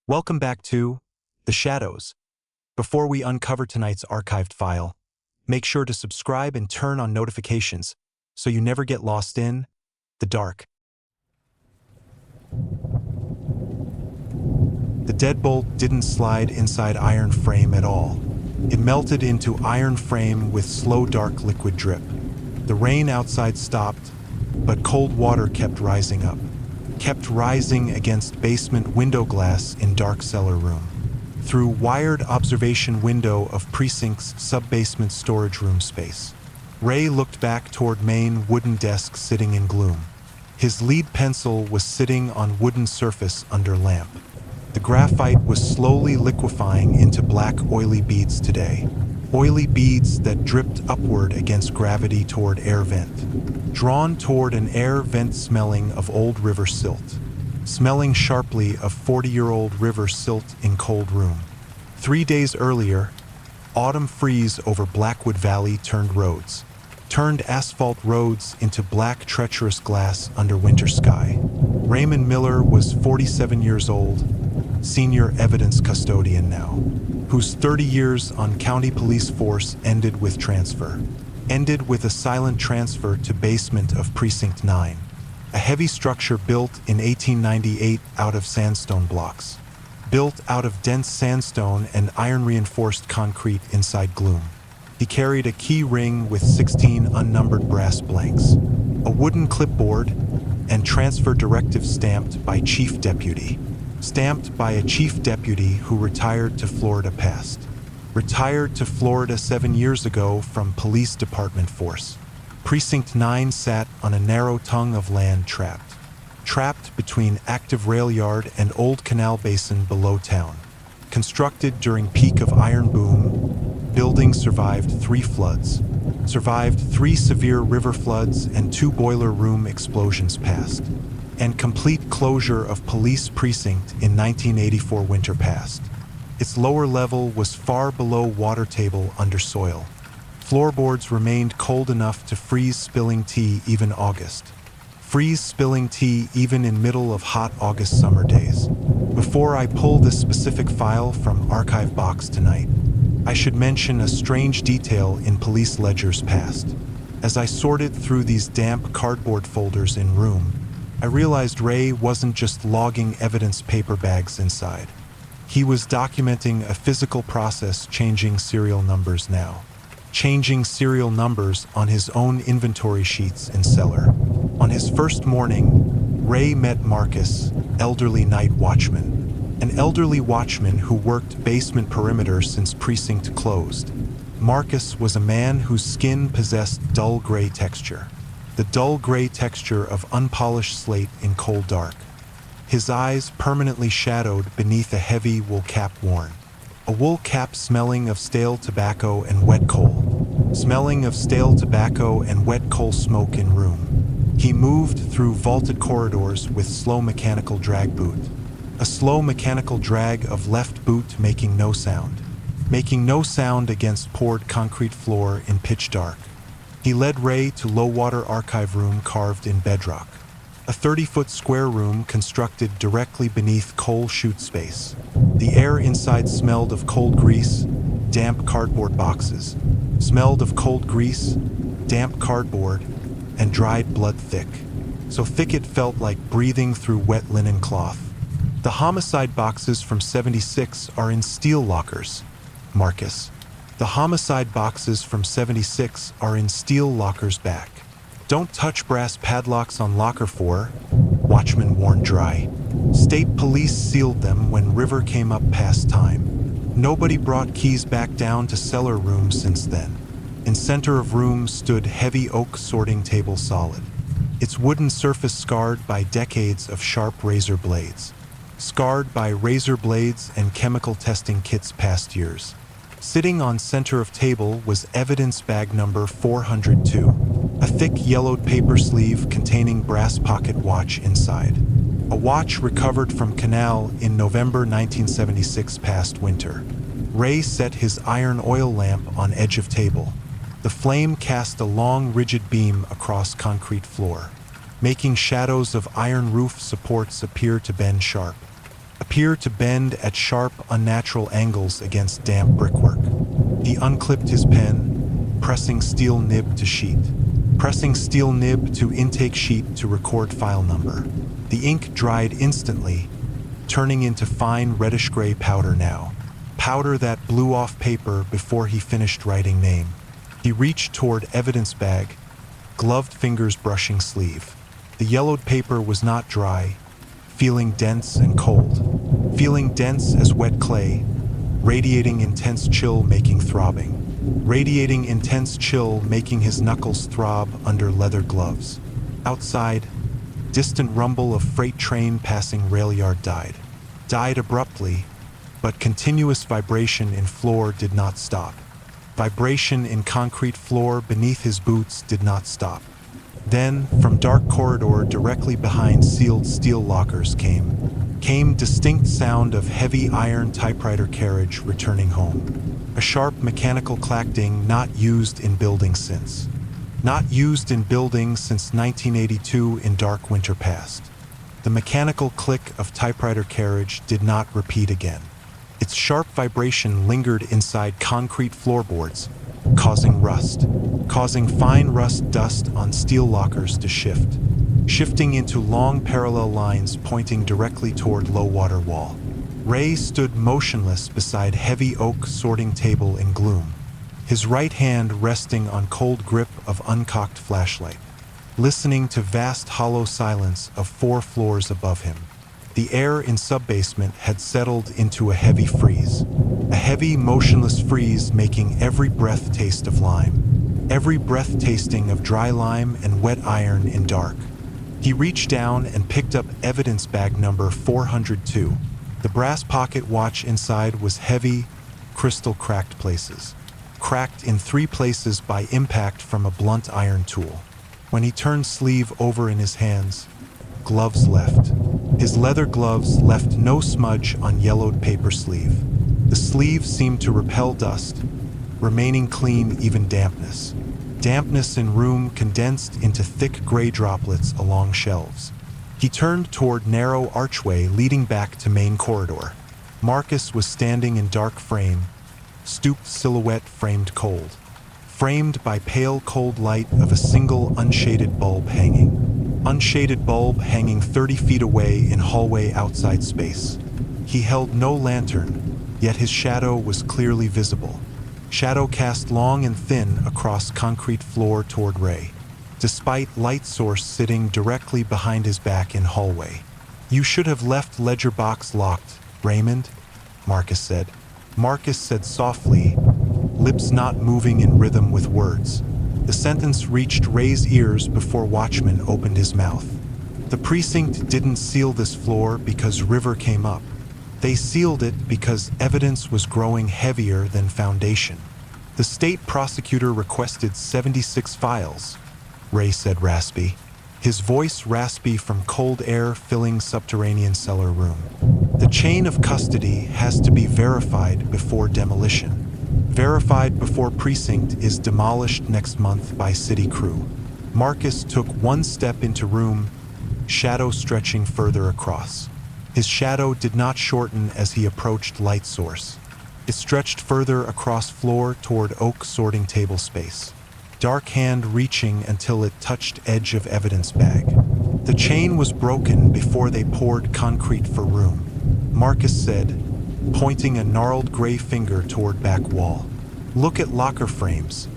Welcome back to The Shadows. Before we uncover tonight's archived file, make sure to subscribe and turn on notifications so you never get lost in the dark. The deadbolt didn't slide inside iron frame at all. It melted into iron frame with slow dark liquid drip. The rain outside stopped, but cold water kept rising up. Kept rising against basement window glass in dark cellar room. Through wired observation window of precinct's sub-basement storage room space. Ray looked back toward main wooden desk sitting in gloom. His lead pencil was sitting on wooden surface under lamp. The graphite was slowly liquefying into black oily beads today. Oily beads that dripped upward against gravity toward air vent. Drawn toward an air vent smelling of old river silt. Smelling sharply of 40-year-old river silt in cold room. 3 days earlier, autumn freeze over Blackwood Valley turned roads. Turned asphalt roads into black treacherous glass under winter sky. Raymond Miller was 47 years old, senior evidence custodian now, whose 30 years on county police force ended with transfer. Ended with a silent transfer to basement of Precinct 9, a heavy structure built in 1898 out of sandstone blocks. Built out of dense sandstone and iron-reinforced concrete inside gloom. He carried a key ring with 16 unnumbered brass blanks, a wooden clipboard, and transfer directive stamped by Chief Deputy. Stamped by a Chief Deputy who retired to Florida past. Retired to Florida 7 years ago from Police Department force. Precinct 9 sat on a narrow tongue of land trapped. Trapped between active rail yard and old canal basin below town. Constructed during peak of iron boom, building survived 3 floods. Survived 3 severe river floods and 2 boiler room explosions past. And complete closure of police precinct in 1984 winter past. Its lower level was far below water table under soil. Floorboards remained cold enough to freeze spilling tea even August. Freeze spilling tea even in middle of hot August summer days. Before I pull this specific file from archive box tonight, I should mention a strange detail in police ledgers past. As I sorted through these damp cardboard folders in room, I realized Ray wasn't just logging evidence paper bags inside. He was documenting a physical process changing serial numbers now. Changing serial numbers on his own inventory sheets in cellar. On his first morning, Ray met Marcus, elderly night watchman. An elderly watchman who worked basement perimeter since precinct closed. Marcus was a man whose skin possessed dull gray texture. The dull gray texture of unpolished slate in cold dark. His eyes permanently shadowed beneath a heavy wool cap worn. A wool cap smelling of stale tobacco and wet coal. Smelling of stale tobacco and wet coal smoke in room. He moved through vaulted corridors with slow mechanical drag boot. A slow mechanical drag of left boot making no sound. Making no sound against poured concrete floor in pitch dark. He led Ray to low-water archive room carved in bedrock. A 30-foot square room constructed directly beneath coal chute space. The air inside smelled of cold grease, damp cardboard boxes. Smelled of cold grease, damp cardboard, and dried blood thick. So thick it felt like breathing through wet linen cloth. The homicide boxes from 76 are in steel lockers, Marcus. The homicide boxes from 76 are in steel lockers back. Don't touch brass padlocks on locker 4, watchman warned dry. State police sealed them when river came up past time. Nobody brought keys back down to cellar room since then. In center of room stood heavy oak sorting table solid. Its wooden surface scarred by decades of sharp razor blades. Scarred by razor blades and chemical testing kits past years. Sitting on center of table was evidence bag number 402, a thick yellowed paper sleeve containing brass pocket watch inside. A watch recovered from canal in November 1976 past winter. Ray set his iron oil lamp on edge of table. The flame cast a long rigid beam across concrete floor, making shadows of iron roof supports appear to bend sharp. appear to bend at sharp, unnatural angles against damp brickwork. He unclipped his pen, pressing steel nib to sheet. Pressing steel nib to intake sheet to record file number. The ink dried instantly, turning into fine reddish-gray powder now. Powder that blew off paper before he finished writing name. He reached toward evidence bag, gloved fingers brushing sleeve. The yellowed paper was not dry, feeling dense and cold. Feeling dense as wet clay, radiating intense chill making throbbing. Radiating intense chill making his knuckles throb under leather gloves. Outside, distant rumble of freight train passing rail yard died. Died abruptly, but continuous vibration in floor did not stop. Vibration in concrete floor beneath his boots did not stop. Then, from dark corridor directly behind sealed steel lockers came distinct sound of heavy iron typewriter carriage returning home. A sharp mechanical clacking not used in buildings since. Not used in buildings since 1982 in dark winter past. The mechanical click of typewriter carriage did not repeat again. Its sharp vibration lingered inside concrete floorboards, causing rust, causing fine rust dust on steel lockers to shift, shifting into long parallel lines pointing directly toward low water wall. Ray stood motionless beside heavy oak sorting table in gloom, his right hand resting on cold grip of uncocked flashlight, listening to vast hollow silence of 4 floors above him. The air in subbasement had settled into a heavy freeze, a heavy, motionless freeze making every breath taste of lime, every breath tasting of dry lime and wet iron in dark. He reached down and picked up evidence bag number 402. The brass pocket watch inside was heavy, crystal cracked places. Cracked in 3 places by impact from a blunt iron tool. When he turned sleeve over in his hands, gloves left. His leather gloves left no smudge on yellowed paper sleeve. The sleeve seemed to repel dust, remaining clean even dampness. Dampness in room condensed into thick gray droplets along shelves. He turned toward narrow archway leading back to main corridor. Marcus was standing in dark frame, stooped silhouette framed cold. Framed by pale cold light of a single unshaded bulb hanging. Unshaded bulb hanging 30 feet away in hallway outside space. He held no lantern, yet his shadow was clearly visible. Shadow cast long and thin across concrete floor toward Ray, despite light source sitting directly behind his back in hallway. "You should have left ledger box locked, Raymond," Marcus said. Marcus said softly, lips not moving in rhythm with words. The sentence reached Ray's ears before Watchman opened his mouth. "The precinct didn't seal this floor because River came up. They sealed it because evidence was growing heavier than foundation. The state prosecutor requested 76 files," Ray said raspy, his voice raspy from cold air filling subterranean cellar room. "The chain of custody has to be verified before demolition. Verified before precinct is demolished next month by city crew." Marcus took 1 step into room, shadow stretching further across. His shadow did not shorten as he approached light source. It stretched further across floor toward oak sorting table space. Dark hand reaching until it touched edge of evidence bag. "The chain was broken before they poured concrete for room," Marcus said, pointing a gnarled gray finger toward back wall. "Look at locker frames,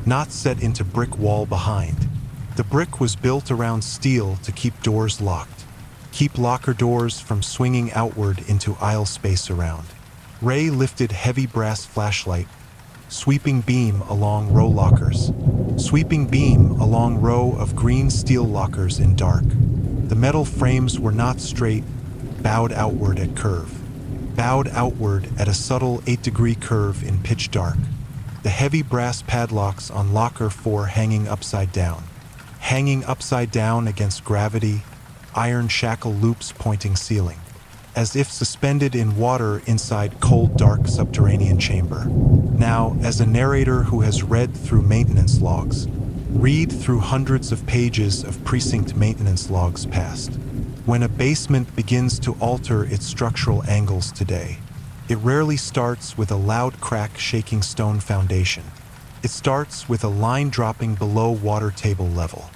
not set into brick wall behind. The brick was built around steel to keep doors locked. Keep locker doors from swinging outward into aisle space around." Ray lifted heavy brass flashlight, sweeping beam along row lockers. Sweeping beam along row of green steel lockers in dark. The metal frames were not straight, bowed outward at curve. Bowed outward at a subtle 8-degree curve in pitch dark. The heavy brass padlocks on locker 4 hanging upside down. Hanging upside down against gravity, iron shackle loops pointing ceiling, as if suspended in water inside cold dark subterranean chamber. Now, as a narrator who has read through maintenance logs, read through hundreds of pages of precinct maintenance logs past, When a basement begins to alter its structural angles today, it rarely starts with a loud crack shaking stone foundation. It starts with a line dropping below water table level.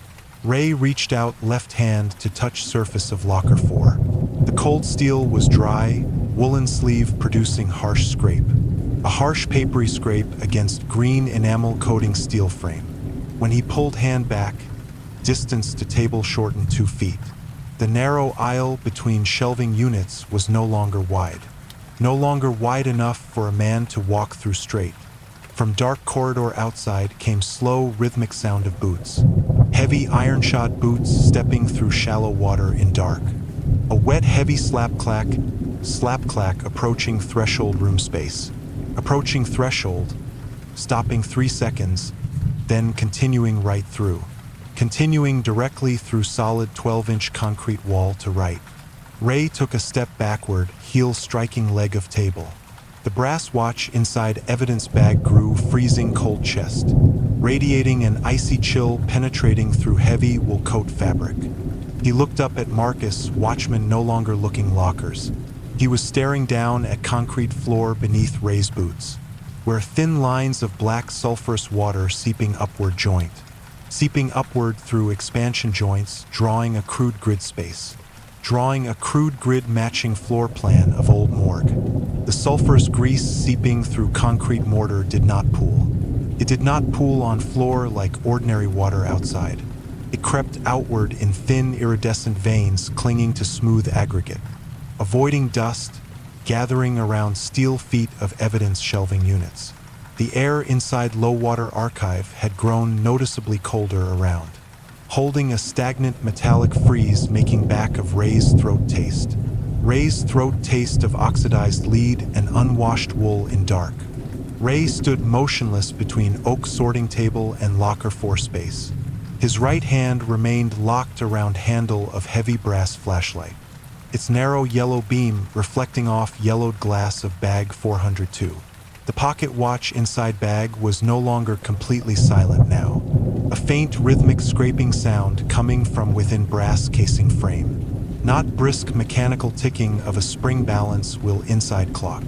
Ray reached out left hand to touch surface of locker 4. The cold steel was dry, woolen sleeve producing harsh scrape. A harsh papery scrape against green enamel coating steel frame. When he pulled hand back, distance to table shortened 2 feet. The narrow aisle between shelving units was no longer wide. No longer wide enough for a man to walk through straight. From dark corridor outside came slow, rhythmic sound of boots. Heavy iron-shod boots stepping through shallow water in dark. A wet, heavy slap-clack approaching threshold room space. Approaching threshold, stopping 3 seconds, then continuing right through. Continuing directly through solid 12-inch concrete wall to right. Ray took a step backward, heel striking leg of table. The brass watch inside evidence bag grew freezing cold chest, radiating an icy chill penetrating through heavy wool coat fabric. He looked up at Marcus, watchman no longer looking lockers. He was staring down at concrete floor beneath Ray's boots, where thin lines of black sulfurous water seeping upward seeping upward through expansion joints, drawing a crude grid space. Drawing a crude grid matching floor plan of old morgue. The sulfurous grease seeping through concrete mortar did not pool. It did not pool on floor like ordinary water outside. It crept outward in thin iridescent veins clinging to smooth aggregate, avoiding dust, gathering around steel feet of evidence shelving units. The air inside low-water archive had grown noticeably colder around, holding a stagnant metallic freeze making back of Ray's throat taste. Ray's throat taste of oxidized lead and unwashed wool in dark. Ray stood motionless between oak sorting table and locker 4 space. His right hand remained locked around handle of heavy brass flashlight, its narrow yellow beam reflecting off yellowed glass of bag 402. The pocket watch inside bag was no longer completely silent now. A faint rhythmic scraping sound coming from within brass casing frame. Not brisk mechanical ticking of a spring balance wheel inside clock,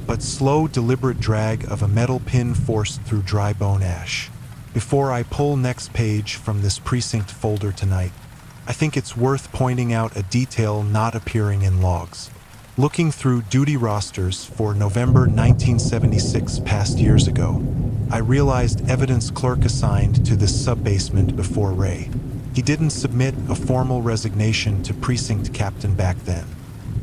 but slow deliberate drag of a metal pin forced through dry bone ash. Before I pull next page from this precinct folder tonight, I think it's worth pointing out a detail not appearing in logs. Looking through duty rosters for November 1976 past years ago, I realized evidence clerk assigned to this sub-basement before Ray. He didn't submit a formal resignation to precinct captain back then.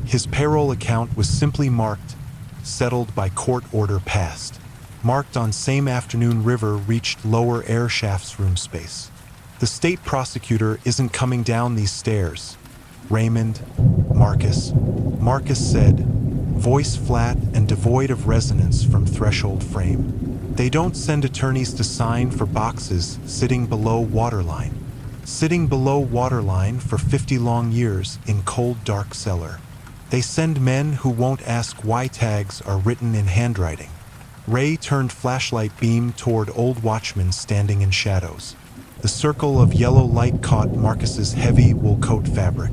His payroll account was simply marked, settled by court order passed. Marked on same afternoon river reached lower air shafts room space. The state prosecutor isn't coming down these stairs. Raymond, Marcus said, voice flat and devoid of resonance from threshold frame. They don't send attorneys to sign for boxes sitting below waterline. Sitting below waterline for 50 long years in cold dark cellar. They send men who won't ask why tags are written in handwriting. Ray turned flashlight beam toward old watchmen standing in shadows. The circle of yellow light caught Marcus's heavy wool coat fabric,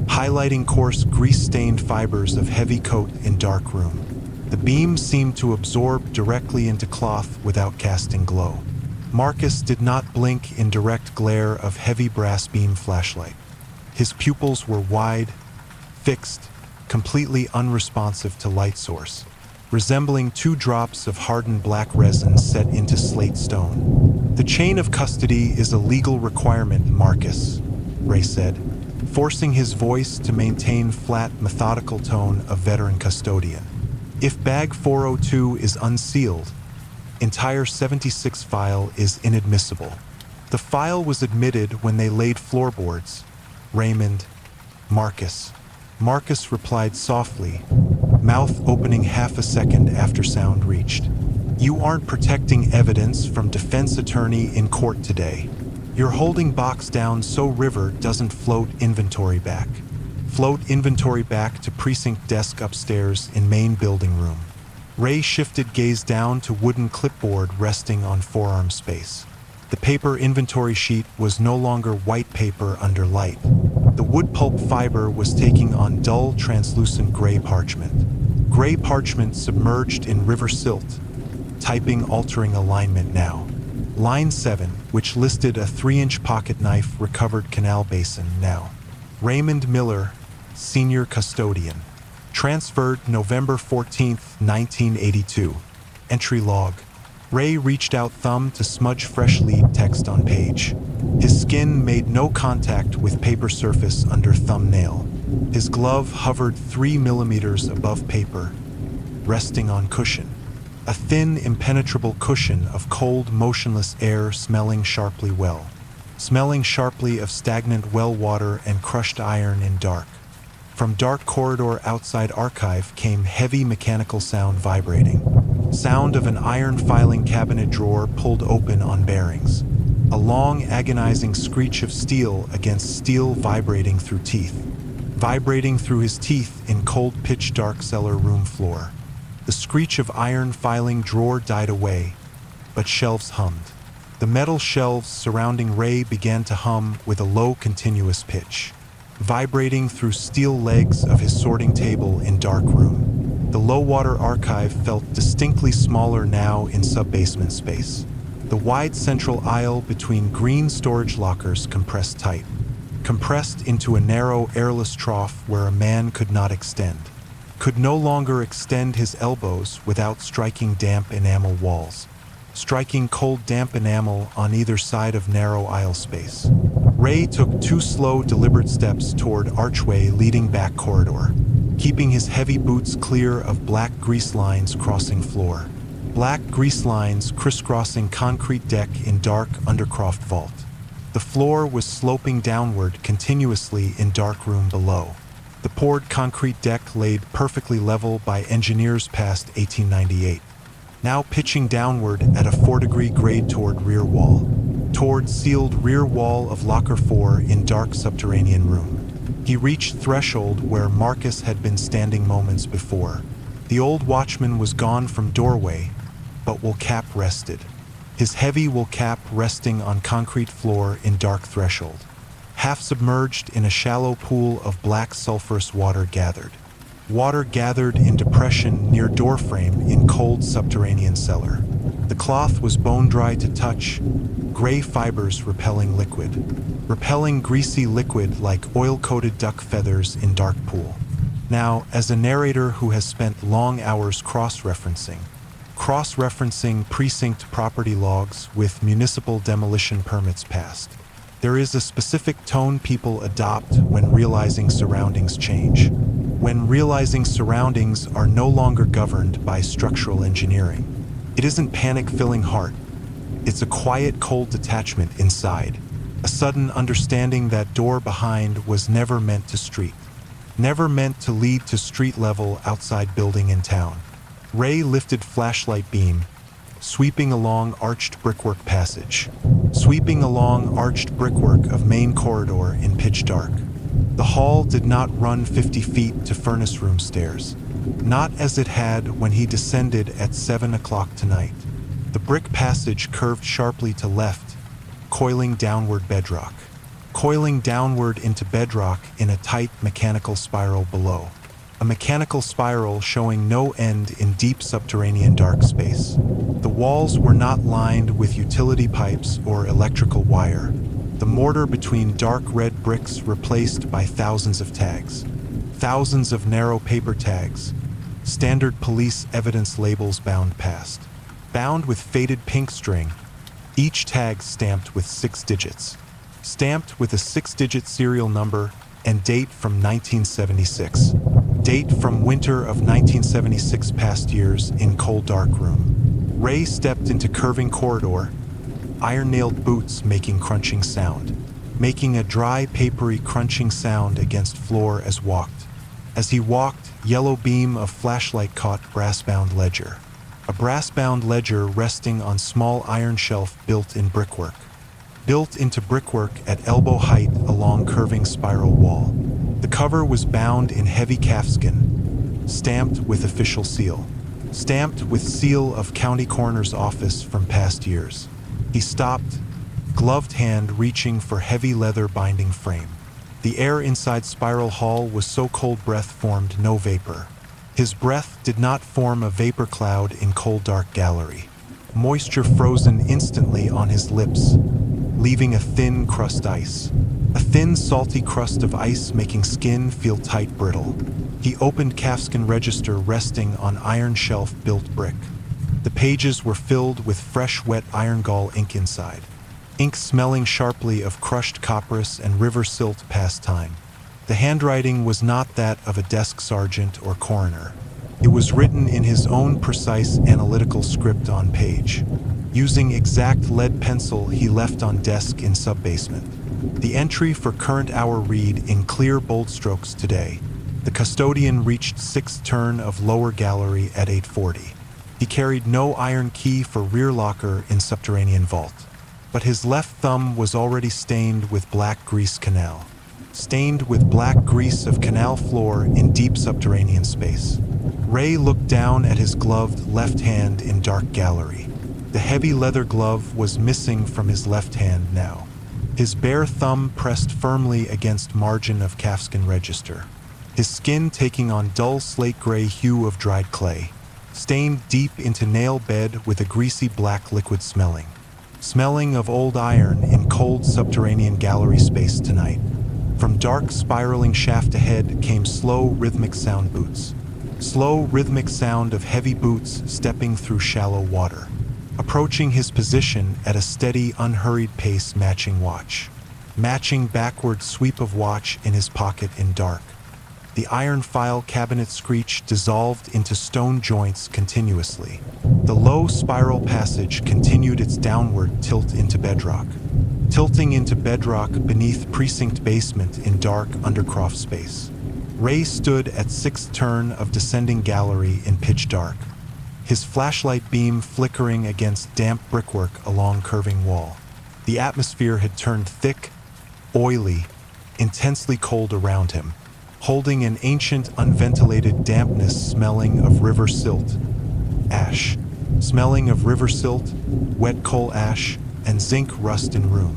highlighting coarse grease-stained fibers of heavy coat in dark room. The beam seemed to absorb directly into cloth without casting glow. Marcus did not blink in direct glare of heavy brass beam flashlight. His pupils were wide, fixed, completely unresponsive to light source, resembling 2 drops of hardened black resin set into slate stone. The chain of custody is a legal requirement, Marcus, Ray said, forcing his voice to maintain flat, methodical tone of veteran custodian. If bag 402 is unsealed, entire 76 file is inadmissible. The file was admitted when they laid floorboards. Raymond, Marcus. Marcus replied softly, mouth opening half a second after sound reached. You aren't protecting evidence from defense attorney in court today. You're holding box down so river doesn't float inventory back. Float inventory back to precinct desk upstairs in main building room. Ray shifted gaze down to wooden clipboard resting on forearm space. The paper inventory sheet was no longer white paper under light. The wood pulp fiber was taking on dull, translucent gray parchment. Gray parchment submerged in river silt, typing altering alignment now. Line 7, which listed a 3-inch pocket knife recovered canal basin now. Raymond Miller, senior custodian. Transferred November 14, 1982. Entry log. Ray reached out thumb to smudge fresh lead text on page. His skin made no contact with paper surface under thumbnail. His glove hovered 3 millimeters above paper, resting on cushion. A thin, impenetrable cushion of cold, motionless air smelling sharply well. Smelling sharply of stagnant well water and crushed iron in dark. From dark corridor outside archive came heavy mechanical sound vibrating. Sound of an iron filing cabinet drawer pulled open on bearings. A long, agonizing screech of steel against steel vibrating through teeth. Vibrating through his teeth in cold pitch-dark cellar room floor. The screech of iron filing drawer died away, but shelves hummed. The metal shelves surrounding Ray began to hum with a low, continuous pitch. Vibrating through steel legs of his sorting table in dark room. The low-water archive felt distinctly smaller now in sub-basement space. The wide central aisle between green storage lockers compressed tight. Compressed into a narrow, airless trough where a man could not extend. Could no longer extend his elbows without striking damp enamel walls. Striking cold, damp enamel on either side of narrow aisle space. Ray took 2 slow, deliberate steps toward archway leading back corridor, keeping his heavy boots clear of black grease lines crossing floor. Black grease lines crisscrossing concrete deck in dark undercroft vault. The floor was sloping downward continuously in dark room below. The poured concrete deck laid perfectly level by engineers past 1898. Now pitching downward at a 4-degree grade toward rear wall. Toward sealed rear wall of locker 4 in dark subterranean room. He reached threshold where Marcus had been standing moments before. The old watchman was gone from doorway, but wool cap rested. His heavy wool cap resting on concrete floor in dark threshold. Half submerged in a shallow pool of black sulfurous water gathered. Water gathered in depression near doorframe in cold subterranean cellar. The cloth was bone dry to touch, gray fibers repelling liquid. Repelling greasy liquid like oil-coated duck feathers in dark pool. Now, as a narrator who has spent long hours cross-referencing precinct property logs with municipal demolition permits passed, there is a specific tone people adopt when realizing surroundings change. When realizing surroundings are no longer governed by structural engineering. It isn't panic-filling heart. It's a quiet, cold detachment inside. A sudden understanding that door behind was never meant to street. Never meant to lead to street level outside building in town. Ray lifted flashlight beam, sweeping along arched brickwork passage. Sweeping along arched brickwork of main corridor in pitch dark. The hall did not run 50 feet to furnace room stairs. Not as it had when he descended at 7 o'clock tonight. The brick passage curved sharply to left, coiling downward bedrock. Coiling downward into bedrock in a tight mechanical spiral below. A mechanical spiral showing no end in deep subterranean dark space. The walls were not lined with utility pipes or electrical wire. The mortar between dark red bricks replaced by thousands of tags. Thousands of narrow paper tags. Standard police evidence labels bound past. Bound with faded pink string. Each tag stamped with 6 digits. Stamped with a 6-digit serial number and date from 1976. Date from winter of 1976 past years in cold dark room. Ray stepped into curving corridor, iron-nailed boots making crunching sound. Making a dry, papery crunching sound against floor as walked. As he walked, yellow beam of flashlight caught brass-bound ledger. A brass-bound ledger resting on small iron shelf built in brickwork. Built into brickwork at elbow height along curving spiral wall. The cover was bound in heavy calfskin, stamped with official seal. Stamped with seal of county coroner's office from past years. He stopped, gloved hand reaching for heavy leather binding frame. The air inside Spiral Hall was so cold breath formed no vapor. His breath did not form a vapor cloud in cold dark gallery. Moisture frozen instantly on his lips, leaving a thin crust ice. A thin salty crust of ice making skin feel tight brittle. He opened calfskin register resting on iron shelf built brick. The pages were filled with fresh wet iron gall ink inside. Ink smelling sharply of crushed copperas and river silt past time. The handwriting was not that of a desk sergeant or coroner. It was written in his own precise analytical script on page. Using exact lead pencil he left on desk in subbasement. The entry for current hour read in clear bold strokes today. The custodian reached 6th turn of lower gallery at 8:40. He carried no iron key for rear locker in subterranean vault. But his left thumb was already stained with black grease canal. Stained with black grease of canal floor in deep subterranean space. Ray looked down at his gloved left hand in dark gallery. The heavy leather glove was missing from his left hand now. His bare thumb pressed firmly against margin of calfskin register. His skin taking on dull slate gray hue of dried clay. Stained deep into nail bed with a greasy black liquid smelling. Smelling of old iron in cold subterranean gallery space tonight. From dark spiraling shaft ahead came slow rhythmic sound boots. Slow rhythmic sound of heavy boots stepping through shallow water. Approaching his position at a steady, unhurried pace matching watch. Matching backward sweep of watch in his pocket in dark. The iron file cabinet screech dissolved into stone joints continuously. The low spiral passage continued its downward tilt into bedrock. Tilting into bedrock beneath precinct basement in dark undercroft space. Ray stood at 6th turn of descending gallery in pitch dark. His flashlight beam flickering against damp brickwork along curving wall. The atmosphere had turned thick, oily, intensely cold around him. Holding an ancient unventilated dampness smelling of river silt, ash, smelling of river silt, wet coal ash, and zinc rust in room.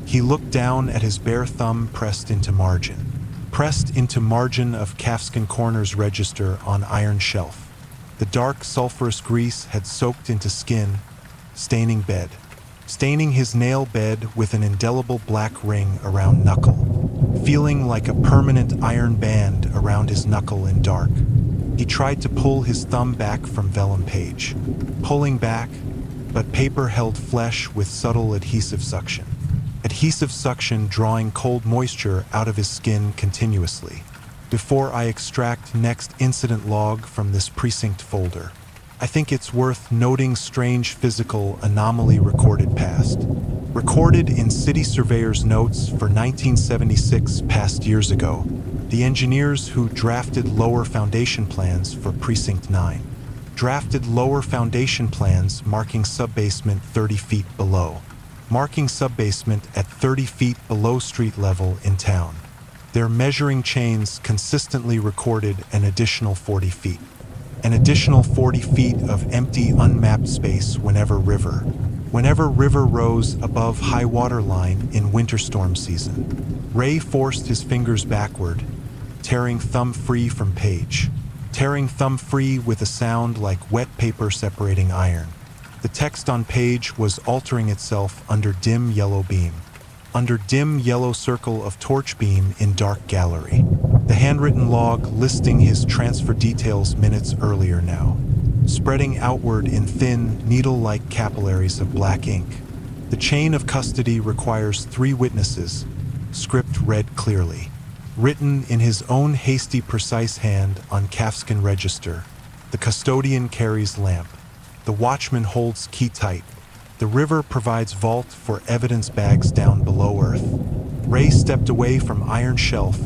He looked down at his bare thumb pressed into margin of calfskin corner's register on iron shelf. The dark sulfurous grease had soaked into skin, staining bed, staining his nail bed with an indelible black ring around knuckle. Feeling like a permanent iron band around his knuckle in dark. He tried to pull his thumb back from vellum page. Pulling back, but paper held flesh with subtle adhesive suction. Adhesive suction drawing cold moisture out of his skin continuously. Before I extract next incident log from this precinct folder, I think it's worth noting strange physical anomaly recorded past. Recorded in City Surveyor's notes for 1976 past years ago, the engineers who drafted lower foundation plans for Precinct 9. Drafted lower foundation plans marking subbasement 30 feet below. Marking subbasement at 30 feet below street level in town. Their measuring chains consistently recorded an additional 40 feet. An additional 40 feet of empty unmapped space whenever river rose above high water line in winter storm season. Ray forced his fingers backward, tearing thumb free from page. Tearing thumb free with a sound like wet paper separating iron. The text on page was altering itself under dim yellow beam. Under dim yellow circle of torch beam in dark gallery. The handwritten log listing his transfer details minutes earlier now. Spreading outward in thin, needle-like capillaries of black ink. The chain of custody requires 3 witnesses, script read clearly. Written in his own hasty, precise hand on calfskin register. The custodian carries lamp. The watchman holds key tight. The river provides vault for evidence bags down below earth. Ray stepped away from iron shelf,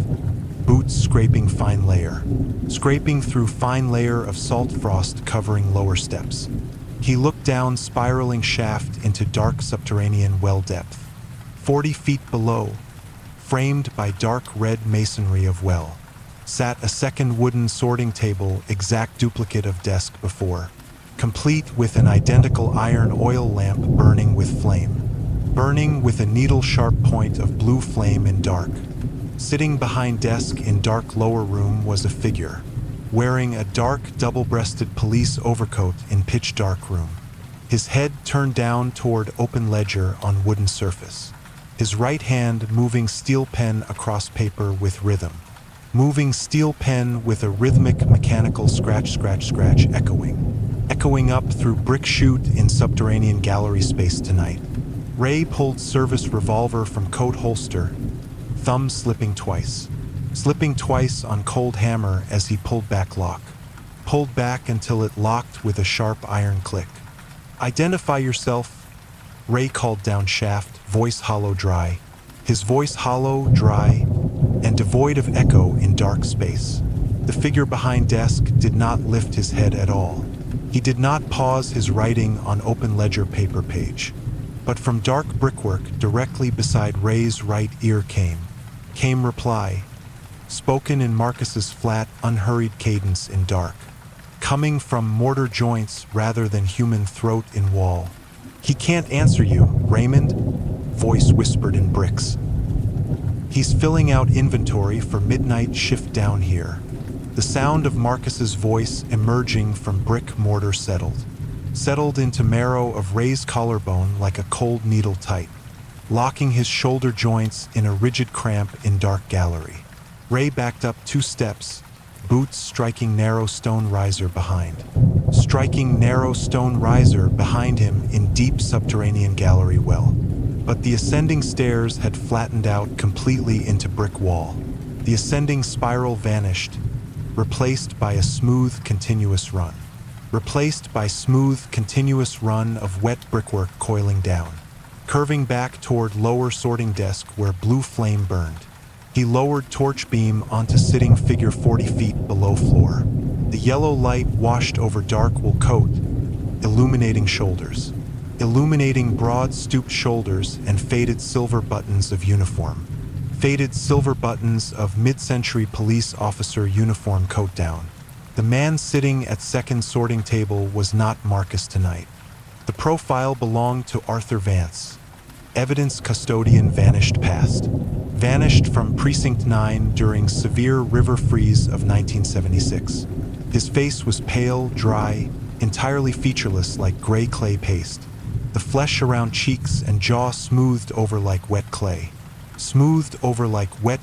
boots scraping fine layer. Scraping through fine layer of salt frost covering lower steps. He looked down spiraling shaft into dark subterranean well depth. 40 feet below, framed by dark red masonry of well, sat a second wooden sorting table exact duplicate of desk before. Complete with an identical iron oil lamp burning with flame. Burning with a needle-sharp point of blue flame in dark. Sitting behind desk in dark lower room was a figure, wearing a dark double-breasted police overcoat in pitch dark room. His head turned down toward open ledger on wooden surface. His right hand moving steel pen across paper with rhythm. Moving steel pen with a rhythmic mechanical scratch scratch scratch echoing up through brick chute in subterranean gallery space tonight. Ray pulled service revolver from coat holster, thumb slipping twice on cold hammer as he pulled back lock. Pulled back until it locked with a sharp iron click. Identify yourself, Ray called down shaft, voice hollow dry. His voice hollow, dry, and devoid of echo in dark space. The figure behind desk did not lift his head at all. He did not pause his writing on open ledger paper page. But from dark brickwork directly beside Ray's right ear came reply, spoken in Marcus's flat, unhurried cadence in dark. Coming from mortar joints rather than human throat in wall. He can't answer you, Raymond, voice whispered in bricks. He's filling out inventory for midnight shift down here. The sound of Marcus's voice emerging from brick mortar settled into marrow of Ray's collarbone like a cold needle tight, locking his shoulder joints in a rigid cramp in dark gallery. Ray backed up 2 steps, boots striking narrow stone riser behind him in deep subterranean gallery well. But the ascending stairs had flattened out completely into brick wall. The ascending spiral vanished, replaced by a smooth, continuous run. Of wet brickwork coiling down, curving back toward lower sorting desk where blue flame burned. He lowered torch beam onto sitting figure 40 feet below floor. The yellow light washed over dark wool coat, illuminating shoulders. Illuminating broad stooped shoulders and faded silver buttons of uniform. Faded silver buttons of mid-century police officer uniform coat down. The man sitting at second sorting table was not Marcus tonight. The profile belonged to Arthur Vance. Evidence custodian vanished from Precinct 9 during severe river freeze of 1976. His face was pale, dry, entirely featureless like gray clay paste. The flesh around cheeks and jaw smoothed over like wet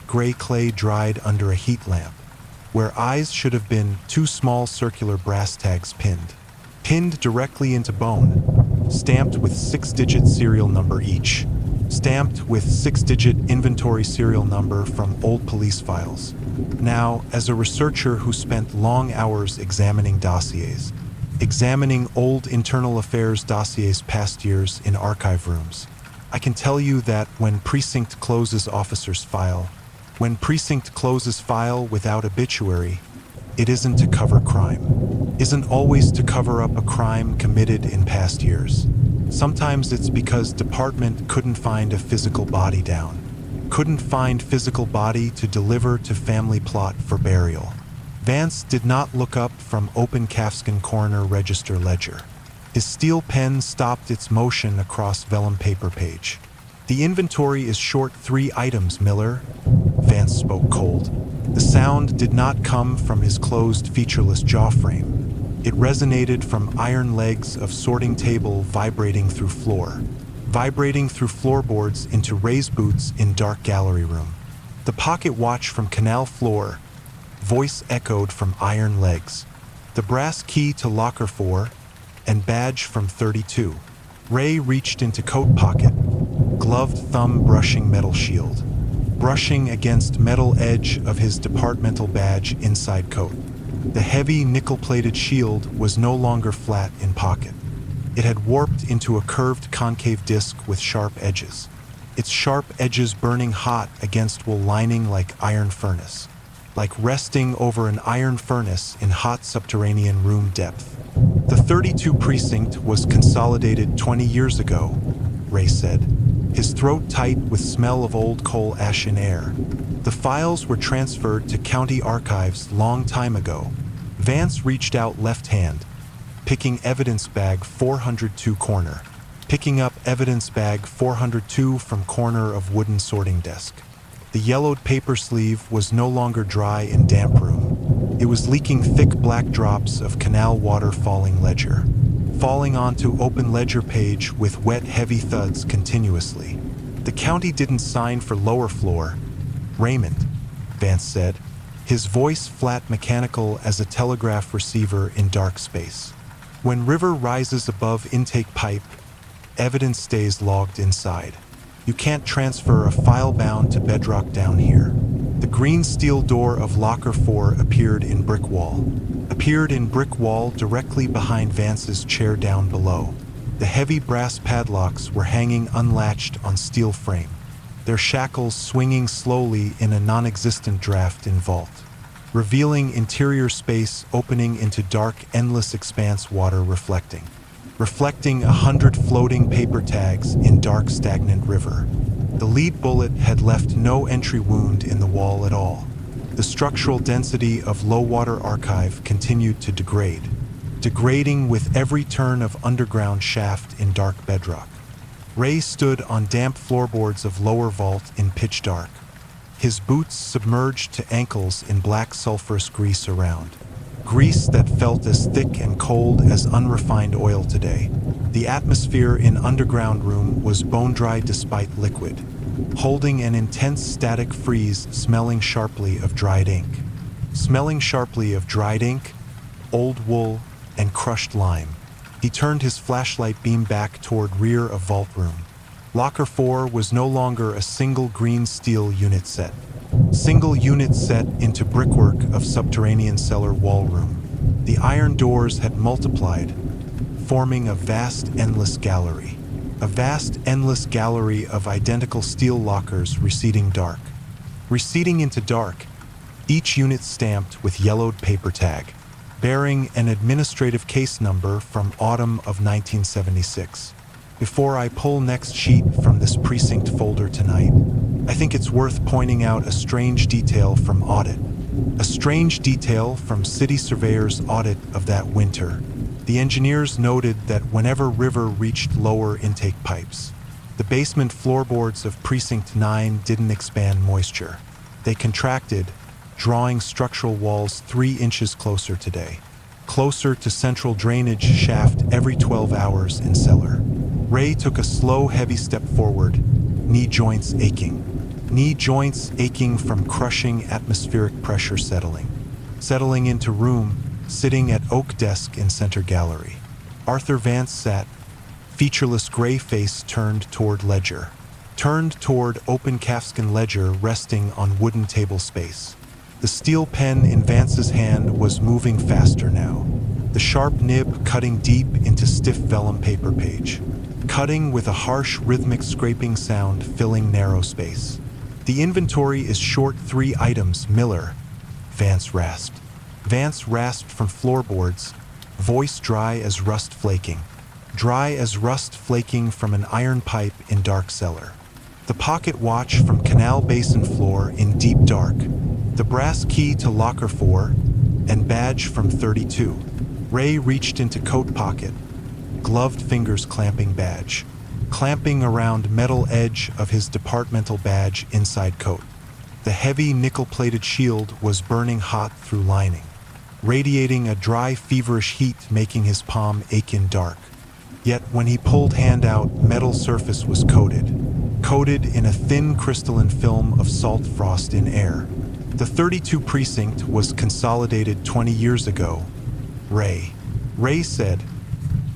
gray clay dried under a heat lamp, where eyes should have been 2 small circular brass tags pinned directly into bone, stamped with 6-digit serial number each. Stamped with 6-digit inventory serial number from old police files. Now, as a researcher who spent long hours examining dossiers, examining old internal affairs dossiers past years in archive rooms, I can tell you that when precinct closes officer's file, without obituary, it isn't to cover crime. Isn't always to cover up a crime committed in past years. Sometimes it's because department couldn't find a physical body to deliver to family plot for burial. Vance did not look up from open calfskin coroner register ledger. His steel pen stopped its motion across vellum paper page. The inventory is short 3 items, Miller. Vance spoke cold. The sound did not come from his closed, featureless jaw frame. It resonated from iron legs of sorting table vibrating through floorboards into Ray's boots in dark gallery room. The pocket watch from canal floor, voice echoed from iron legs. The brass key to locker 4, and badge from 32. Ray reached into coat pocket, gloved thumb brushing metal shield. Brushing against metal edge of his departmental badge inside coat. The heavy nickel-plated shield was no longer flat in pocket. It had warped into a curved concave disc with sharp edges. Its sharp edges burning hot against wool lining like iron furnace. Like resting over an iron furnace in hot subterranean room depth. The 32 precinct was consolidated 20 years ago, Ray said, his throat tight with smell of old coal ash in air. The files were transferred to county archives long time ago. Vance reached out left hand, picking evidence bag 402 corner. Picking up evidence bag 402 from corner of wooden sorting desk. The yellowed paper sleeve was no longer dry in damp room. It was leaking thick black drops of canal water falling onto open ledger page with wet heavy thuds continuously. The county didn't sign for lower floor. Raymond, Vance said, his voice flat mechanical as a telegraph receiver in dark space. When river rises above intake pipe, evidence stays logged inside. You can't transfer a file bound to bedrock down here. The green steel door of locker 4 appeared in brick wall directly behind Vance's chair down below. The heavy brass padlocks were hanging unlatched on steel frame, their shackles swinging slowly in a non-existent draft in vault, revealing interior space opening into dark, endless expanse water reflecting 100 floating paper tags in dark, stagnant river. The lead bullet had left no entry wound in the wall at all. The structural density of low-water archive continued to degrading with every turn of underground shaft in dark bedrock. Ray stood on damp floorboards of lower vault in pitch dark, his boots submerged to ankles in black sulfurous grease around. Grease that felt as thick and cold as unrefined oil today. The atmosphere in underground room was bone-dry despite liquid, holding an intense static freeze, smelling sharply of dried ink, old wool, and crushed lime. He turned his flashlight beam back toward rear of vault room. Locker 4 was no longer a single green steel unit set into brickwork of subterranean cellar wall room. The iron doors had multiplied, forming a vast endless gallery of identical steel lockers receding into dark, each unit stamped with yellowed paper tag, bearing an administrative case number from autumn of 1976. Before I pull next sheet from this precinct folder tonight, I think it's worth pointing out a strange detail from city surveyor's audit of that winter. The engineers noted that whenever river reached lower intake pipes, the basement floorboards of precinct 9 didn't expand moisture. They contracted, drawing structural walls 3 inches closer to central drainage shaft every 12 hours in cellar. Ray took a slow, heavy step forward, knee joints aching from crushing atmospheric pressure settling into room, sitting at oak desk in center gallery. Arthur Vance sat, featureless gray face turned toward open calfskin ledger resting on wooden table space. The steel pen in Vance's hand was moving faster now, the sharp nib cutting deep into stiff vellum paper page, cutting with a harsh rhythmic scraping sound filling narrow space. The inventory is short 3 items, Miller, Vance rasped. Vance rasped from floorboards, voice dry as rust flaking from an iron pipe in dark cellar. The pocket watch from canal basin floor in deep dark, the brass key to locker 4, and badge from 32. Ray reached into coat pocket, gloved fingers clamping around metal edge of his departmental badge inside coat. The heavy nickel-plated shield was burning hot through lining, radiating a dry, feverish heat making his palm ache in dark. Yet when he pulled hand out, metal surface was coated in a thin crystalline film of salt frost in air. The 32 precinct was consolidated 20 years ago. Ray said,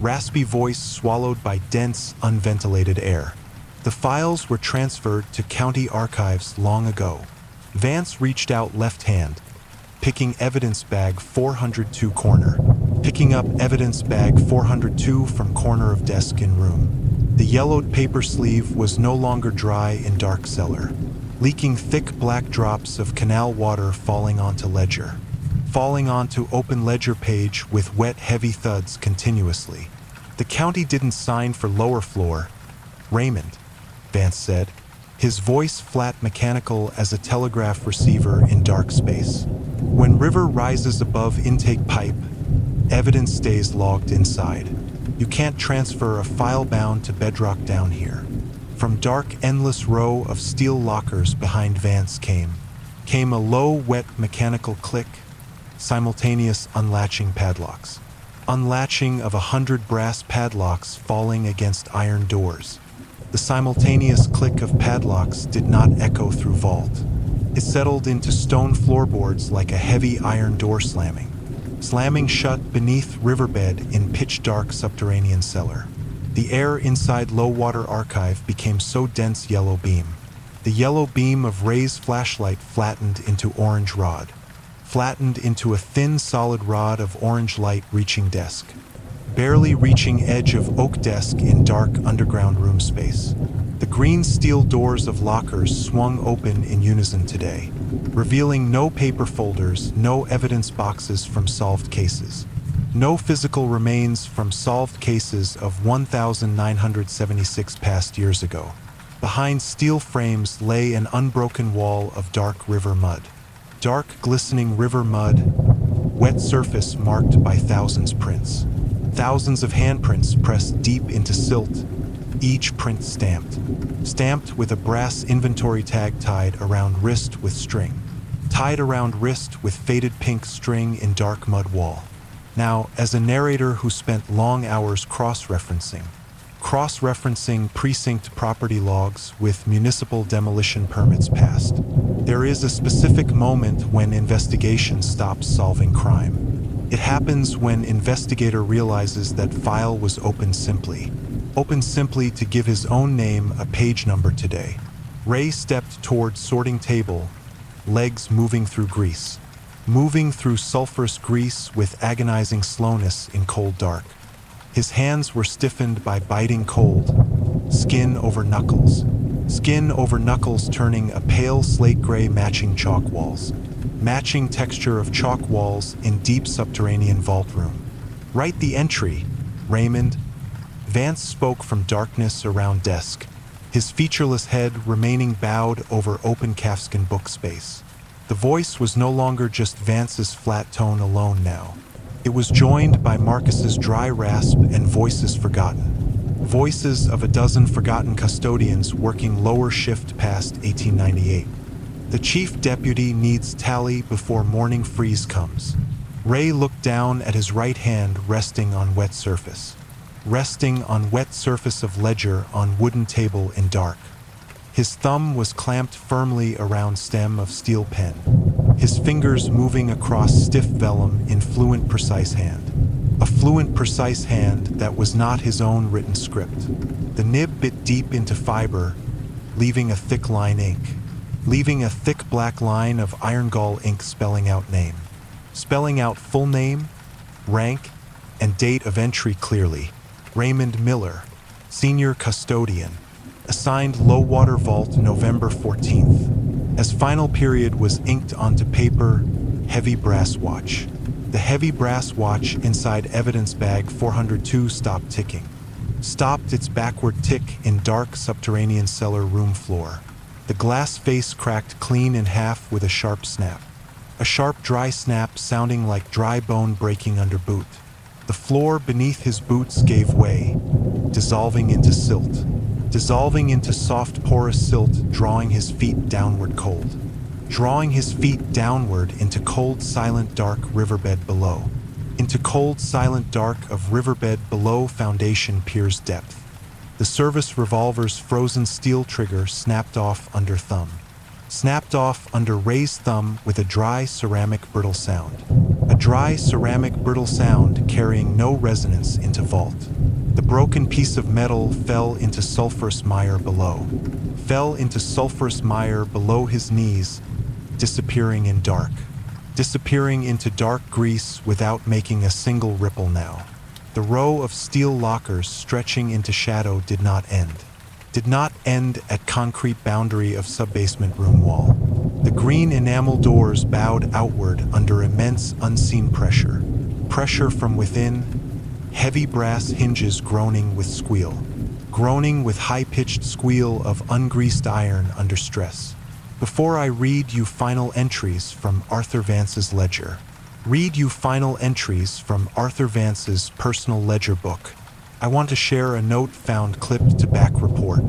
raspy voice swallowed by dense, unventilated air. The files were transferred to county archives long ago. Vance reached out left hand, picking up evidence bag 402 from corner of desk in room. The yellowed paper sleeve was no longer dry in dark cellar, leaking thick black drops of canal water falling onto open ledger page with wet heavy thuds continuously. The county didn't sign for lower floor. Raymond, Vance said, his voice flat mechanical as a telegraph receiver in dark space. When river rises above intake pipe, evidence stays logged inside. You can't transfer a file bound to bedrock down here. From dark, endless row of steel lockers behind Vance came a low, wet mechanical click, simultaneous unlatching padlocks. Unlatching of 100 brass padlocks falling against iron doors. The simultaneous click of padlocks did not echo through vault. It settled into stone floorboards like a heavy iron door slamming shut beneath riverbed in pitch-dark subterranean cellar. The air inside low-water archive became so dense yellow beam. The yellow beam of Ray's flashlight flattened into orange rod. Flattened into a thin, solid rod of orange light reaching desk. Barely reaching edge of oak desk in dark underground room space. The green steel doors of lockers swung open in unison today, revealing no paper folders, no evidence boxes from solved cases. No physical remains from solved cases of 1,976 past years ago. Behind steel frames lay an unbroken wall of dark river mud. Dark, glistening river mud, wet surface marked by thousands prints. Thousands of handprints pressed deep into silt, each print stamped. Stamped with a brass inventory tag tied around wrist with string. Tied around wrist with faded pink string in dark mud wall. Now, as a narrator who spent long hours cross-referencing precinct property logs with municipal demolition permits passed, there is a specific moment when investigation stops solving crime. It happens when investigator realizes that file was opened simply to give his own name a page number today. Ray stepped toward sorting table, legs moving through grease. Moving through sulfurous grease with agonizing slowness in cold dark. His hands were stiffened by biting cold, skin over knuckles turning a pale slate gray matching chalk walls. Matching texture of chalk walls in deep subterranean vault room. Write the entry, Raymond. Vance spoke from darkness around desk, his featureless head remaining bowed over open calfskin book space. The voice was no longer just Vance's flat tone alone now. It was joined by Marcus's dry rasp and voices forgotten. Voices of a dozen forgotten custodians working lower shift past 1898. The chief deputy needs tally before morning freeze comes. Ray looked down at his right hand resting on wet surface. Resting on wet surface of ledger on wooden table in dark. His thumb was clamped firmly around stem of steel pen, his fingers moving across stiff vellum in fluent, precise hand. A fluent, precise hand that was not his own written script. The nib bit deep into fiber, leaving a thick line ink. Leaving a thick black line of iron gall ink spelling out name. Spelling out full name, rank, and date of entry clearly. Raymond Miller, Senior Custodian. Assigned Low Water Vault November 14th. As final period was inked onto paper, heavy brass watch. The heavy brass watch inside evidence bag 402 stopped ticking. Stopped its backward tick in dark subterranean cellar room floor. The glass face cracked clean in half with a sharp snap. A sharp dry snap sounding like dry bone breaking under boot. The floor beneath his boots gave way, dissolving into silt. Dissolving into soft porous silt, drawing his feet downward cold. Drawing his feet downward into cold silent dark riverbed below. Into cold silent dark of riverbed below foundation piers depth. The service revolver's frozen steel trigger snapped off under thumb. Snapped off under Ray's thumb with a dry ceramic brittle sound. A dry ceramic brittle sound carrying no resonance into vault. The broken piece of metal fell into sulfurous mire below. Fell into sulfurous mire below his knees, disappearing in dark. Disappearing into dark grease without making a single ripple now. The row of steel lockers stretching into shadow did not end. Did not end at concrete boundary of subbasement room wall. The green enamel doors bowed outward under immense unseen pressure. Pressure from within. Heavy brass hinges groaning with squeal. Groaning with high-pitched squeal of ungreased iron under stress. Before I read you final entries from Arthur Vance's ledger. Read you final entries from Arthur Vance's personal ledger book. I want to share a note found clipped to back report.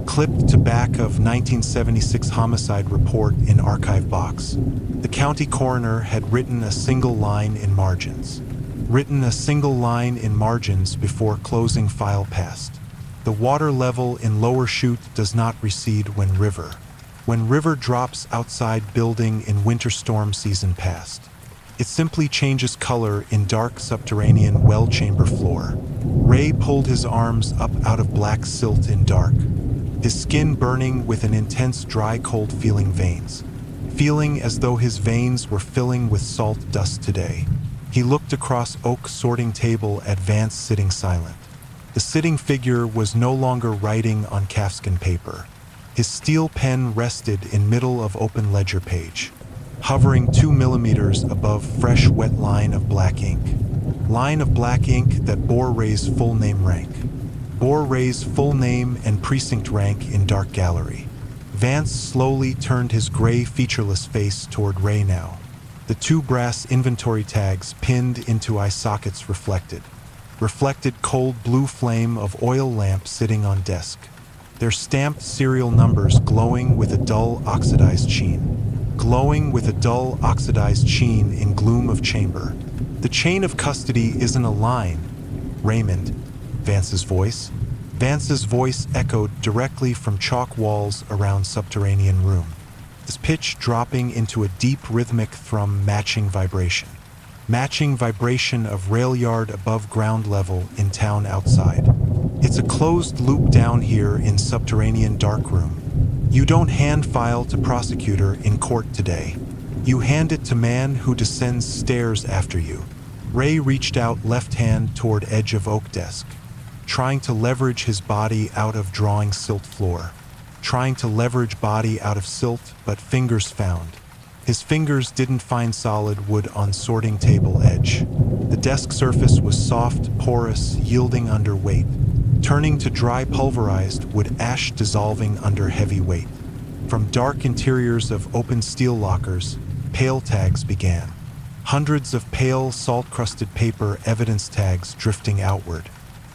Clipped to back of 1976 homicide report in archive box. The county coroner had written a single line in margins. Written a single line in margins before closing file passed. The water level in lower chute does not recede when river. When river drops outside building in winter storm season past. It simply changes color in dark subterranean well chamber floor. Ray pulled his arms up out of black silt in dark. His skin burning with an intense dry cold feeling veins. Feeling as though his veins were filling with salt dust today. He looked across oak sorting table at Vance sitting silent. The sitting figure was no longer writing on calfskin paper. His steel pen rested in middle of open ledger page, hovering 2 millimeters above fresh wet line of black ink. Line of black ink that bore Ray's full name rank. Bore Ray's full name and precinct rank in dark gallery. Vance slowly turned his gray featureless face toward Ray now. The 2 brass inventory tags pinned into eye sockets reflected cold blue flame of oil lamp sitting on desk. Their stamped serial numbers glowing with a dull oxidized sheen. Glowing with a dull oxidized sheen in gloom of chamber. The chain of custody isn't a line. Raymond, Vance's voice. Vance's voice echoed directly from chalk walls around subterranean room. His pitch dropping into a deep rhythmic thrum matching vibration. Matching vibration of rail yard above ground level in town outside. It's a closed loop down here in subterranean dark room. You don't hand file to prosecutor in court today. You hand it to man who descends stairs after you. Ray reached out left hand toward edge of oak desk, trying to leverage his body out of drawing silt floor. Trying to leverage body out of silt, but fingers found. His fingers didn't find solid wood on sorting table edge. The desk surface was soft, porous, yielding under weight, turning to dry pulverized wood ash dissolving under heavy weight. From dark interiors of open steel lockers, pale tags began. Hundreds of pale, salt-crusted paper evidence tags drifting outward,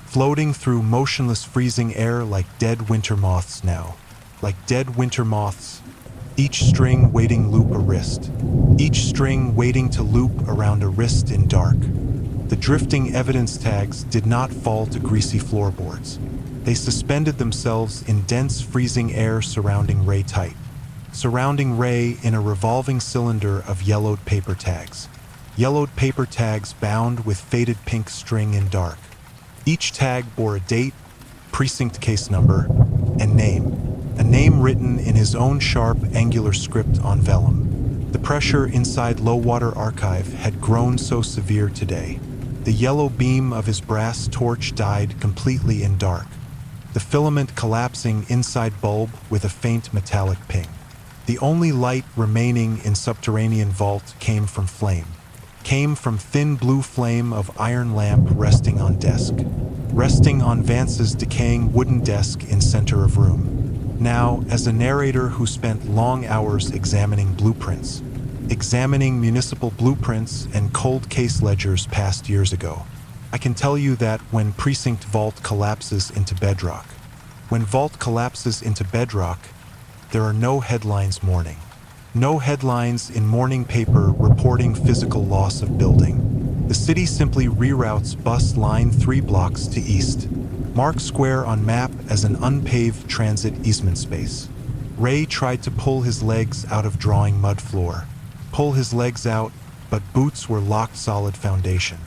floating through motionless freezing air like dead winter moths now. Like dead winter moths, each string waiting loop a wrist, each string waiting to loop around a wrist in dark. The drifting evidence tags did not fall to greasy floorboards. They suspended themselves in dense freezing air surrounding Ray tight, surrounding Ray in a revolving cylinder of yellowed paper tags. Yellowed paper tags bound with faded pink string in dark. Each tag bore a date, precinct case number, and name. A name written in his own sharp, angular script on vellum. The pressure inside low water archive had grown so severe today. The yellow beam of his brass torch died completely in dark. The filament collapsing inside bulb with a faint metallic ping. The only light remaining in subterranean vault came from flame. Came from thin blue flame of iron lamp resting on desk. Resting on Vance's decaying wooden desk in center of room. Now, as a narrator who spent long hours examining blueprints, examining municipal blueprints and cold case ledgers past years ago, I can tell you that when precinct vault collapses into bedrock, when vault collapses into bedrock, there are no headlines mourning. No headlines in morning paper reporting physical loss of building. The city simply reroutes bus line 3 blocks to east. Marked square on map as an unpaved transit easement space. Ray tried to pull his legs out of drawing mud floor. Pull his legs out, but boots were locked solid foundation.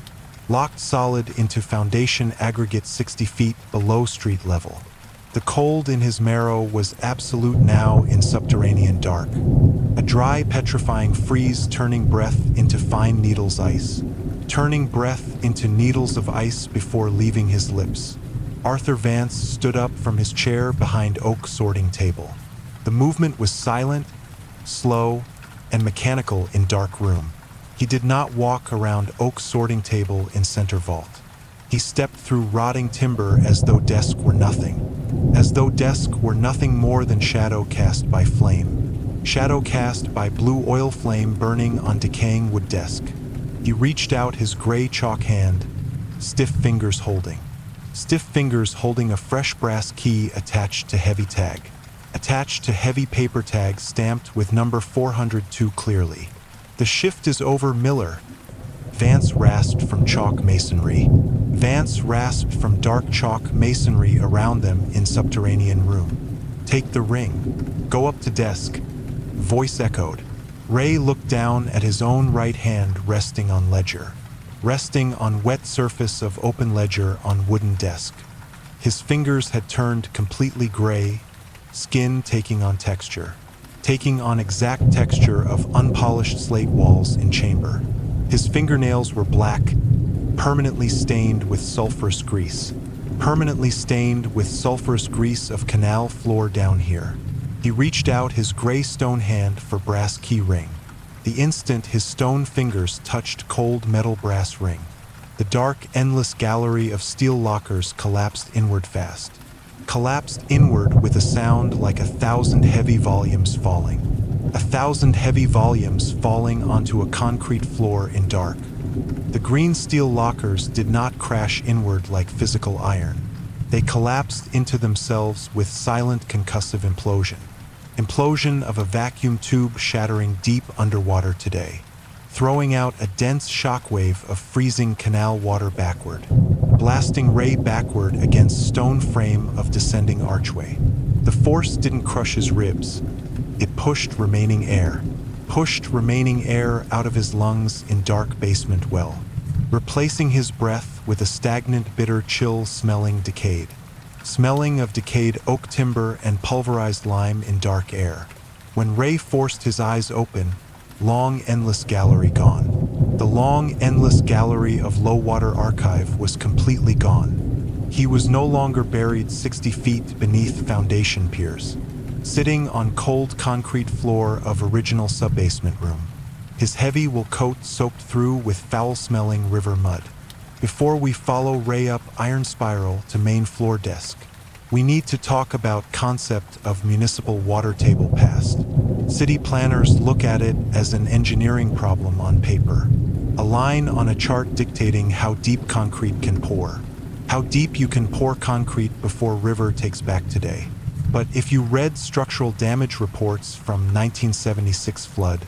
Locked solid into foundation aggregate 60 feet below street level. The cold in his marrow was absolute now in subterranean dark. A dry, petrifying freeze turning breath into fine needles ice. Turning breath into needles of ice before leaving his lips. Arthur Vance stood up from his chair behind oak sorting table. The movement was silent, slow, and mechanical in dark room. He did not walk around oak sorting table in center vault. He stepped through rotting timber as though desk were nothing. As though desk were nothing more than shadow cast by flame. Shadow cast by blue oil flame burning on decaying wood desk. He reached out his gray chalk hand, stiff fingers holding. stiff fingers holding a fresh brass key attached to heavy tag. Attached to heavy paper tag stamped with number 402 clearly. "The shift is over, Miller." Vance rasped from chalk masonry. Vance rasped from dark chalk masonry around them in subterranean room. "Take the ring. Go up to desk." Voice echoed. Ray looked down at his own right hand resting on ledger. Resting on wet surface of open ledger on wooden desk. His fingers had turned completely gray, skin taking on texture. Taking on exact texture of unpolished slate walls in chamber. His fingernails were black, permanently stained with sulfurous grease. Permanently stained with sulfurous grease of canal floor down here. He reached out his gray stone hand for brass key ring. The instant his stone fingers touched cold metal brass ring, the dark, endless gallery of steel lockers collapsed inward fast. Collapsed inward with a sound like 1,000 heavy volumes falling. 1,000 heavy volumes falling onto a concrete floor in dark. The green steel lockers did not crash inward like physical iron. They collapsed into themselves with silent concussive implosion. Implosion of a vacuum tube shattering deep underwater today, throwing out a dense shockwave of freezing canal water backward, blasting Ray backward against stone frame of descending archway. The force didn't crush his ribs. It pushed remaining air out of his lungs in dark basement well, replacing his breath with a stagnant, bitter, chill smelling smelling of decayed oak timber and pulverized lime in dark air. When Ray forced his eyes open, long, endless gallery gone. The long, endless gallery of low-water archive was completely gone. He was no longer buried 60 feet beneath foundation piers, sitting on cold concrete floor of original subbasement room, his heavy wool coat soaked through with foul-smelling river mud. Before we follow Ray up iron spiral to main floor desk, we need to talk about concept of municipal water table past. City planners look at it as an engineering problem on paper. A line on a chart dictating how deep concrete can pour. How deep you can pour concrete before river takes back today. But if you read structural damage reports from 1976 flood,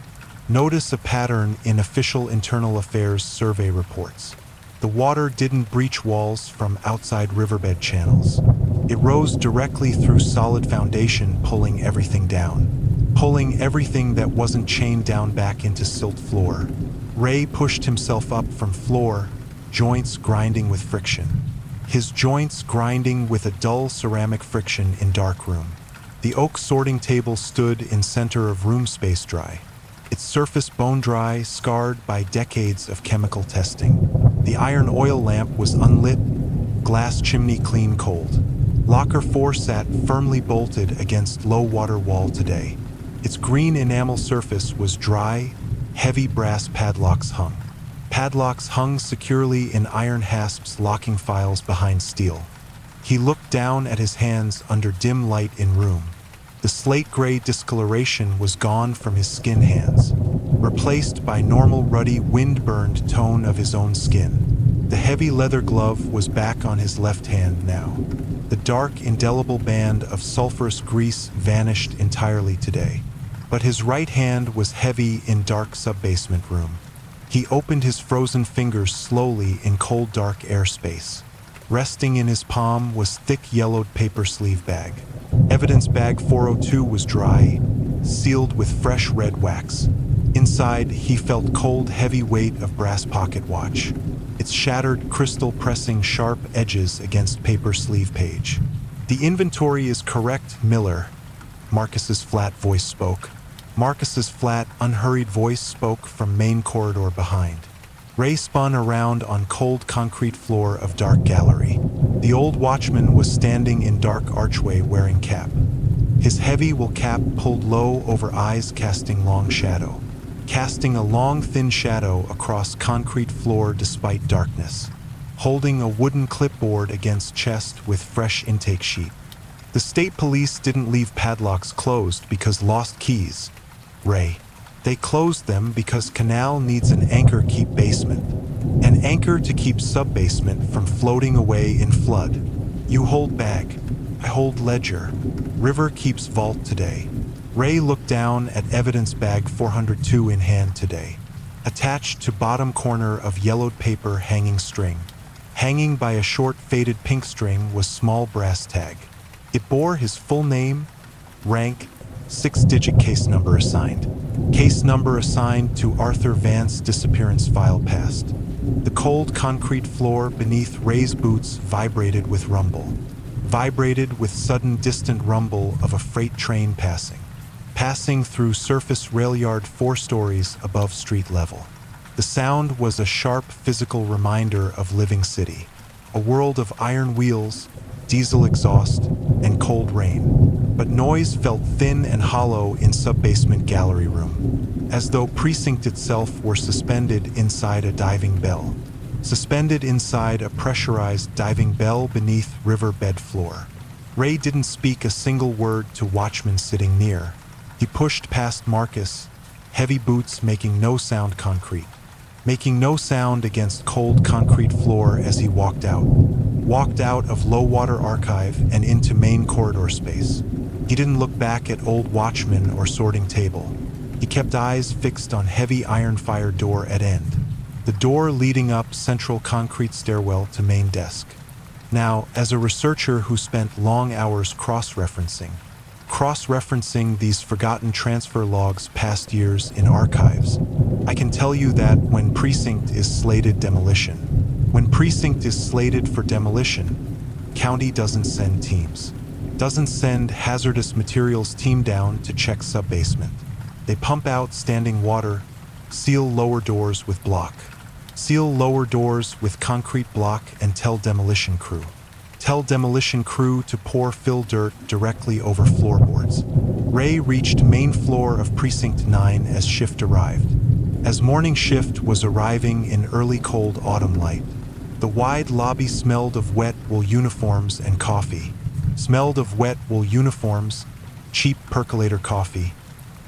notice a pattern in official internal affairs survey reports. The water didn't breach walls from outside riverbed channels. It rose directly through solid foundation, pulling everything down. Pulling everything that wasn't chained down back into silt floor. Ray pushed himself up from floor, joints grinding with friction. His joints grinding with a dull ceramic friction in dark room. The oak sorting table stood in center of room space dry. Its surface bone dry, scarred by decades of chemical testing. The iron oil lamp was unlit, glass chimney clean cold. Locker 4 sat firmly bolted against low water wall today. Its green enamel surface was dry, heavy brass padlocks hung. Padlocks hung securely in iron hasps locking files behind steel. He looked down at his hands under dim light in room. The slate-gray discoloration was gone from his skin hands, replaced by normal ruddy wind-burned tone of his own skin. The heavy leather glove was back on his left hand now. The dark, indelible band of sulfurous grease vanished entirely today. But his right hand was heavy in dark subbasement room. He opened his frozen fingers slowly in cold dark airspace. Resting in his palm was thick yellowed paper sleeve bag. Evidence bag 402 was dry, sealed with fresh red wax. Inside, he felt cold, heavy weight of brass pocket watch. Its shattered crystal pressing sharp edges against paper sleeve page. "The inventory is correct, Miller," Marcus's flat voice spoke. Marcus's flat, unhurried voice spoke from main corridor behind. Ray spun around on cold concrete floor of dark gallery. The old watchman was standing in dark archway wearing cap. His heavy wool cap pulled low over eyes casting long shadow. Casting a long thin shadow across concrete floor despite darkness. Holding a wooden clipboard against chest with fresh intake sheet. The state police didn't leave padlocks closed because lost keys. Ray. They closed them because canal needs an anchor keep basement. An anchor to keep subbasement from floating away in flood. You hold bag. I hold ledger. River keeps vault today. Ray looked down at evidence bag 402 in hand today. Attached to bottom corner of yellowed paper hanging string. Hanging by a short faded pink string was small brass tag. It bore his full name, rank, 6-digit case number assigned. Case number assigned to Arthur Vance disappearance file passed. The cold concrete floor beneath Ray's boots vibrated with rumble. Vibrated with sudden distant rumble of a freight train passing through surface rail yard 4 stories above street level. The sound was a sharp physical reminder of living city, a world of iron wheels, diesel exhaust, and cold rain. But noise felt thin and hollow in subbasement gallery room, as though precinct itself were suspended inside a diving bell. Suspended inside a pressurized diving bell beneath riverbed floor. Ray didn't speak a single word to watchmen sitting near. He pushed past Marcus, heavy boots making no sound making no sound against cold concrete floor as he walked out of low water archive and into main corridor space. He didn't look back at old watchman or sorting table. He kept eyes fixed on heavy iron fire door at end. The door leading up central concrete stairwell to main desk. Now, as a researcher who spent long hours cross-referencing these forgotten transfer logs past years in archives, I can tell you that when precinct is slated for demolition, county doesn't send teams. Doesn't send hazardous materials team down to check subbasement. They pump out standing water, seal lower doors with concrete block and tell demolition crew to pour fill dirt directly over floorboards. Ray reached main floor of Precinct 9 as shift arrived. As morning shift was arriving in early cold autumn light, the wide lobby smelled of wet wool uniforms and coffee. Cheap percolator coffee,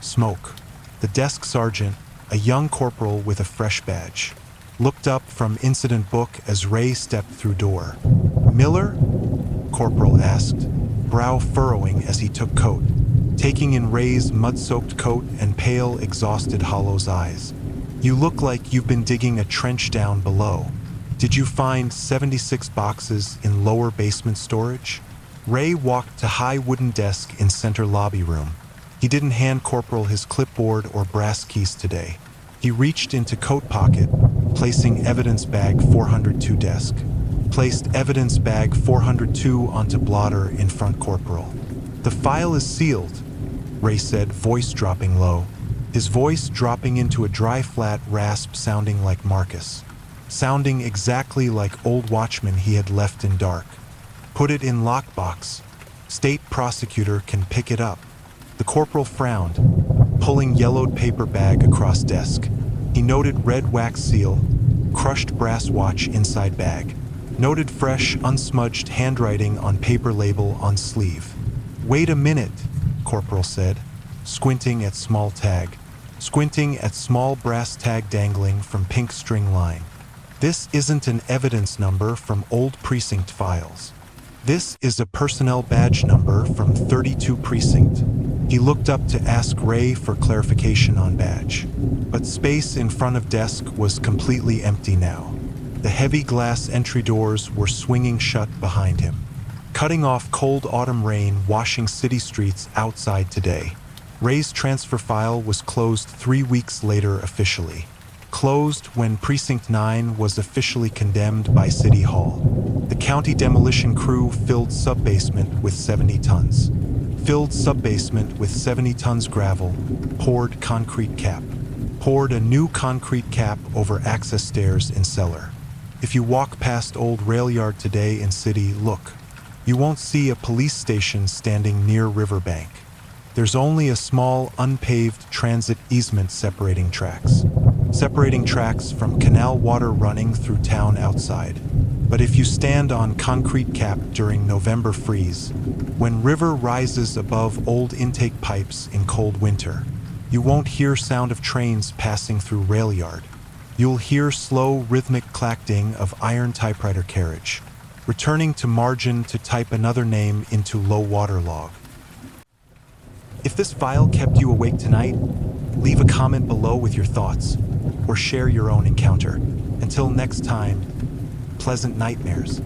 smoke. The desk sergeant, a young corporal with a fresh badge, looked up from incident book as Ray stepped through door. Miller? Corporal asked, brow furrowing as he took coat, taking in Ray's mud-soaked coat and pale, exhausted Hollow's eyes. You look like you've been digging a trench down below. Did you find 76 boxes in lower basement storage? Ray walked to high wooden desk in center lobby room. He didn't hand Corporal his clipboard or brass keys today. He reached into coat pocket, placing evidence bag 402 desk. Placed evidence bag 402 onto blotter in front Corporal. The file is sealed, Ray said, voice dropping low. His voice dropping into a dry flat rasp sounding like Marcus. Sounding exactly like old watchman he had left in dark. Put it in lockbox. State prosecutor can pick it up. The corporal frowned, pulling yellowed paper bag across desk. He noted red wax seal, crushed brass watch inside bag. Noted fresh, unsmudged handwriting on paper label on sleeve. Wait a minute, Corporal said, squinting at small brass tag dangling from pink string line. This isn't an evidence number from old precinct files. This is a personnel badge number from 32 precinct. He looked up to ask Ray for clarification on badge, but space in front of desk was completely empty now. The heavy glass entry doors were swinging shut behind him, cutting off cold autumn rain washing city streets outside today. Ray's transfer file was closed 3 weeks later officially. Closed when Precinct 9 was officially condemned by City Hall. The county demolition crew filled subbasement with 70 tons. Gravel, poured concrete cap. Poured a new concrete cap over access stairs in cellar. If you walk past old rail yard today in city, look. You won't see a police station standing near riverbank. There's only a small unpaved transit easement separating tracks from canal water running through town outside. But if you stand on concrete cap during November freeze, when river rises above old intake pipes in cold winter, you won't hear sound of trains passing through rail yard. You'll hear slow, rhythmic clacking of iron typewriter carriage, returning to margin to type another name into low water log. If this file kept you awake tonight, leave a comment below with your thoughts, or share your own encounter. Until next time, pleasant nightmares.